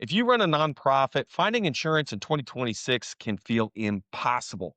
If you run a nonprofit, finding insurance in 2026 can feel impossible.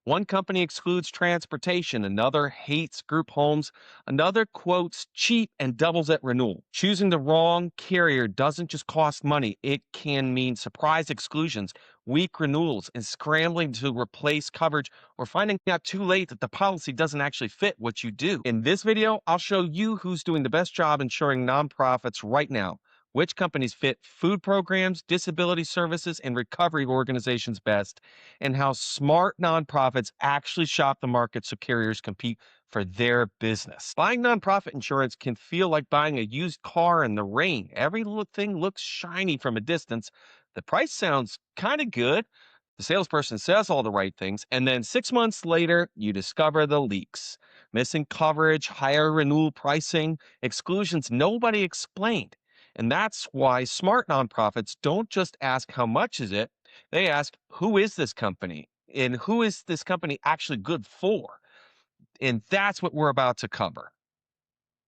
One company excludes transportation, another hates group homes, another quotes cheap and doubles at renewal. Choosing the wrong carrier doesn't just cost money, it can mean surprise exclusions, weak renewals, and scrambling to replace coverage or finding out too late that the policy doesn't actually fit what you do. In this video, I'll show you who's doing the best job insuring nonprofits right now, which companies fit food programs, disability services, and recovery organizations best, and how smart nonprofits actually shop the market so carriers compete for their business. Buying nonprofit insurance can feel like buying a used car in the rain. Every little thing looks shiny from a distance. The price sounds kind of good. The salesperson says all the right things, and then 6 months later, you discover the leaks. Missing coverage, higher renewal pricing, exclusions nobody explained. And that's why smart nonprofits don't just ask how much is it, they ask who is this company and who is this company actually good for? And that's what we're about to cover.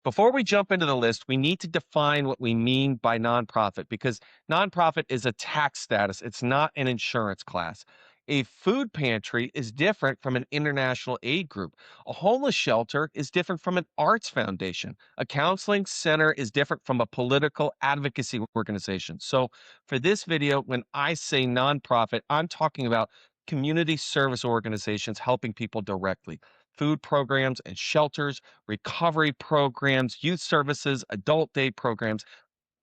Before we jump into the list, we need to define what we mean by nonprofit because nonprofit is a tax status, it's not an insurance class. A food pantry is different from an international aid group. A homeless shelter is different from an arts foundation. A counseling center is different from a political advocacy organization. So, for this video, when I say nonprofit, I'm talking about community service organizations helping people directly, food programs and shelters, recovery programs, youth services, adult day programs,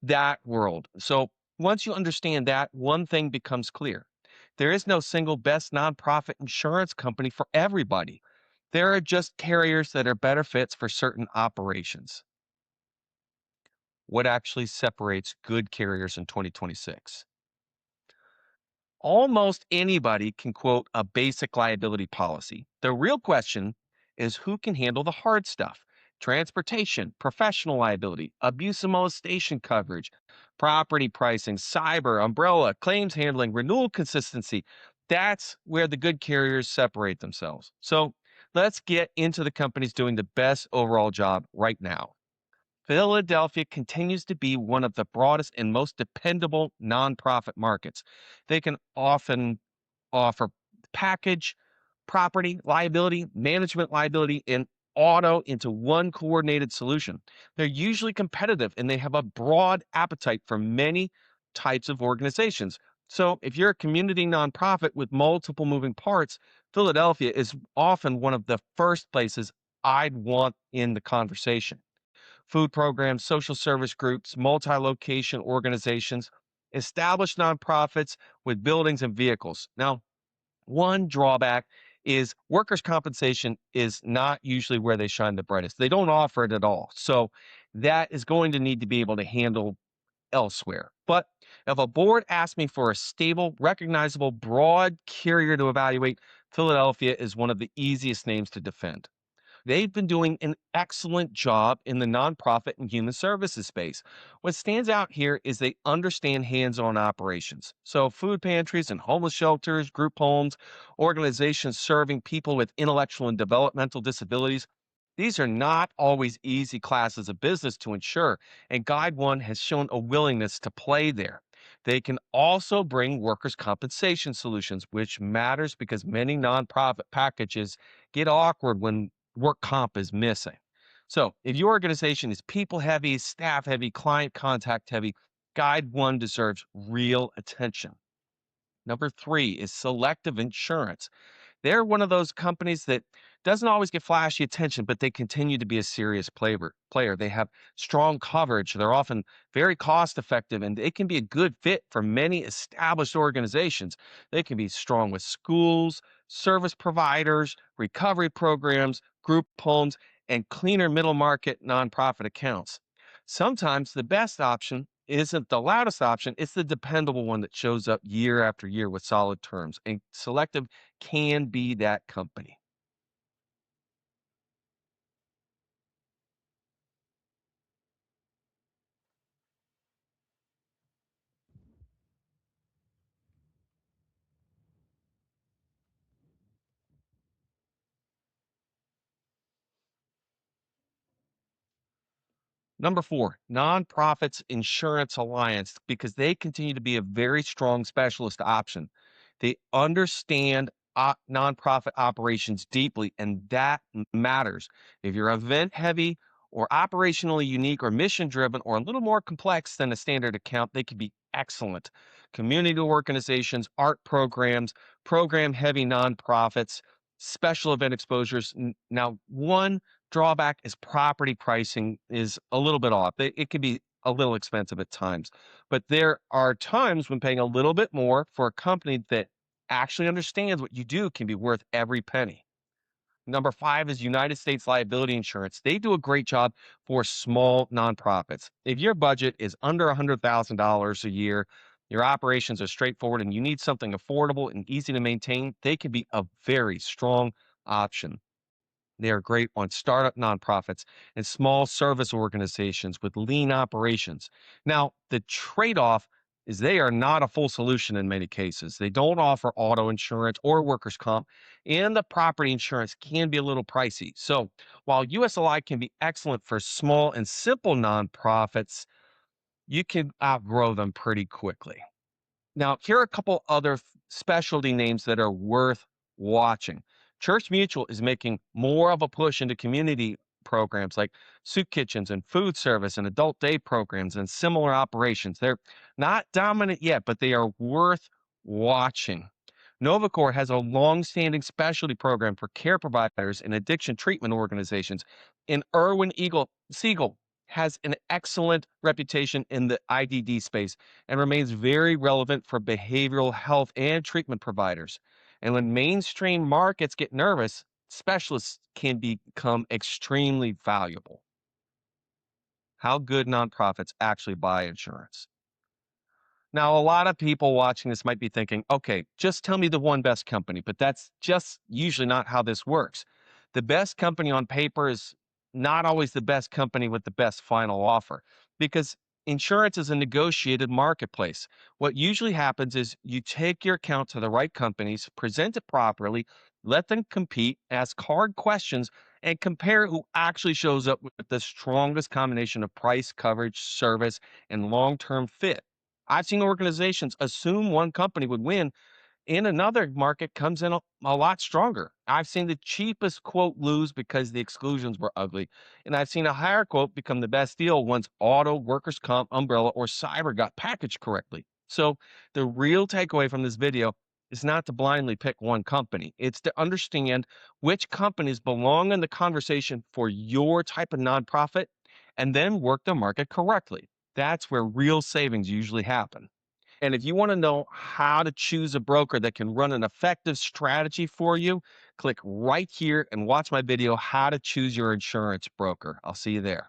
that world. So once you understand that, one thing becomes clear. There is no single best nonprofit insurance company for everybody. There are just carriers that are better fits for certain operations. What actually separates good carriers in 2026? Almost anybody can quote a basic liability policy. The real question is who can handle the hard stuff: transportation, professional liability, abuse and molestation coverage, property pricing, cyber, umbrella, claims handling, renewal consistency. That's where the good carriers separate themselves. So let's get into the companies doing the best overall job right now. Philadelphia continues to be one of the broadest and most dependable nonprofit markets. They can often offer package, property, liability, management liability, and auto into one coordinated solution. They're usually competitive and they have a broad appetite for many types of organizations. So, if you're a community nonprofit with multiple moving parts, Philadelphia is often one of the first places I'd want in the conversation. Food programs, social service groups, multi location organizations, established nonprofits with buildings and vehicles. Now, one drawback is workers' compensation is not usually where they shine the brightest. They don't offer it at all. So that is going to need to be able to handle elsewhere. But if a board asks me for a stable, recognizable, broad carrier to evaluate, Philadelphia is one of the easiest names to defend. They've been doing an excellent job in the nonprofit and human services space. What stands out here is they understand hands on operations. So, food pantries and homeless shelters, group homes, organizations serving people with intellectual and developmental disabilities. These are not always easy classes of business to insure, and GuideOne has shown a willingness to play there. They can also bring workers' compensation solutions, which matters because many nonprofit packages get awkward when work comp is missing. So, if your organization is people heavy, staff heavy, client contact heavy, Guide One deserves real attention. Number three is Selective Insurance. They're one of those companies that doesn't always get flashy attention, but they continue to be a serious player. They have strong coverage. They're often very cost effective, and they can be a good fit for many established organizations. They can be strong with schools, service providers, recovery programs, group homes, and cleaner middle market nonprofit accounts. Sometimes the best option isn't the loudest option, it's the dependable one that shows up year after year with solid terms. And Selective can be that company. Number four, nonprofits insurance alliance, because they continue to be a very strong specialist option. They understand nonprofit operations deeply, and that matters. If you're event heavy or operationally unique or mission driven or a little more complex than a standard account, they can be excellent. Community organizations, art programs, program heavy nonprofits, special event exposures. Now, one drawback is property pricing is a little bit off. It can be a little expensive at times, but there are times when paying a little bit more for a company that actually understands what you do can be worth every penny. Number five is United States liability insurance. They do a great job for small nonprofits. If your budget is under $100,000 a year, your operations are straightforward, and you need something affordable and easy to maintain, they can be a very strong option. They are great on startup nonprofits and small service organizations with lean operations. Now, the trade off is they are not a full solution in many cases. They don't offer auto insurance or workers' comp, and the property insurance can be a little pricey. So, while USLI can be excellent for small and simple nonprofits, you can outgrow them pretty quickly. Now, here are a couple other specialty names that are worth watching. Church Mutual is making more of a push into community programs like soup kitchens and food service and adult day programs and similar operations. They're not dominant yet, but they are worth watching. Novacore has a long-standing specialty program for care providers and addiction treatment organizations. And Siegel has an excellent reputation in the IDD space and remains very relevant for behavioral health and treatment providers. And when mainstream markets get nervous, specialists can become extremely valuable. How good nonprofits actually buy insurance. Now, a lot of people watching this might be thinking, okay, just tell me the one best company, but that's just usually not how this works. The best company on paper is not always the best company with the best final offer because insurance is a negotiated marketplace. What usually happens is you take your account to the right companies, present it properly, let them compete, ask hard questions, and compare who actually shows up with the strongest combination of price, coverage, service, and long term fit. I've seen organizations assume one company would win and another market comes in a lot stronger. I've seen the cheapest quote lose because the exclusions were ugly. And I've seen a higher quote become the best deal once auto, workers' comp, umbrella, or cyber got packaged correctly. So the real takeaway from this video is not to blindly pick one company. It's to understand which companies belong in the conversation for your type of nonprofit and then work the market correctly. That's where real savings usually happen. And if you want to know how to choose a broker that can run an effective strategy for you, click right here and watch my video, How to Choose Your Insurance Broker. I'll see you there.